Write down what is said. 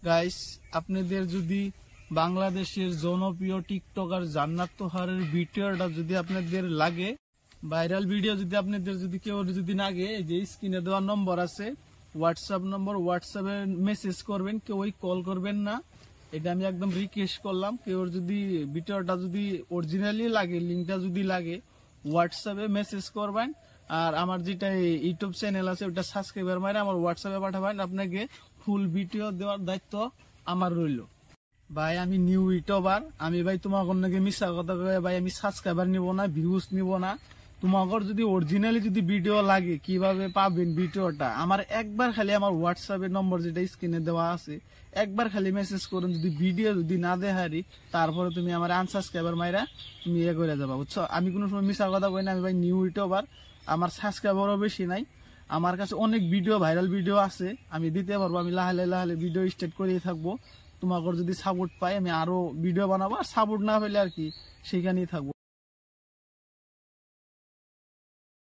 Guys, আপনাদের যদি বাংলাদেশের জনপ্রিয় টিকটকার জান্নাত তোহারের ভিডিওটা যদি আপনাদের লাগে, ভাইরাল ভিডিও যদি আপনাদের যদি কেউ যদি লাগে, যে স্ক্রিনে দেওয়া নম্বর আছে হোয়াটসঅ্যাপ নম্বর, হোয়াটসঅ্যাপে মেসেজ করবেন, কেউ কল করবেন না। এটা আমি একদম রিকোয়েস্ট করলাম। কেউ যদি ভিডিওটা যদি অরিজিনালি লাগে, লিঙ্কটা যদি লাগে, হোয়াটসঅ্যাপে মেসেজ করবেন। আর আমার যেটা ইউটিউব চ্যানেল আছে ওটা সাবস্ক্রাইবার মারে আমার হোয়াটসঅ্যাপে পাঠাবেন। আপনাকে ফুল ভিডিও দেওয়ার দায়িত্ব আমার রইল। ভাই আমি নিউ ইউটিউবার, আমি ভাই তোমার নাকি মিশা কথা কয়ে ভাই আমি সাবস্ক্রাইবার নিব না, ভিউজ নিব না। তোমার যদি অরিজিনালি যদি ভিডিও লাগে, কিভাবে পাবেন ভিডিওটা, আমার একবার খালি আমার হোয়াটসঅ্যাপের নম্বর যেটা স্ক্রিনে দেওয়া আছে, একবার খালি মেসেজ করুন। যদি ভিডিও যদি না দেখারি, তারপরে তুমি আমার আনসাবস্ক্রাইবার মাইরা তুমি করে যাবা, বুঝছো? আমি কোনো সময় মিশা কথা কই না। আমি ভাই নিউ ইউটিউবার, আমার সাবস্ক্রাইবারও বেশি নাই। আমার কাছে অনেক ভিডিও, ভাইরাল ভিডিও আছে, আমি দিতে পারবো। আমি লাহালে লাহালে ভিডিও স্টার্ট করিয়ে থাকবো। তোমাকে যদি সাপোর্ট পাই আমি আরো ভিডিও বানাবো, আর সাপোর্ট না পেলে আর কি সেখানেই থাকবো।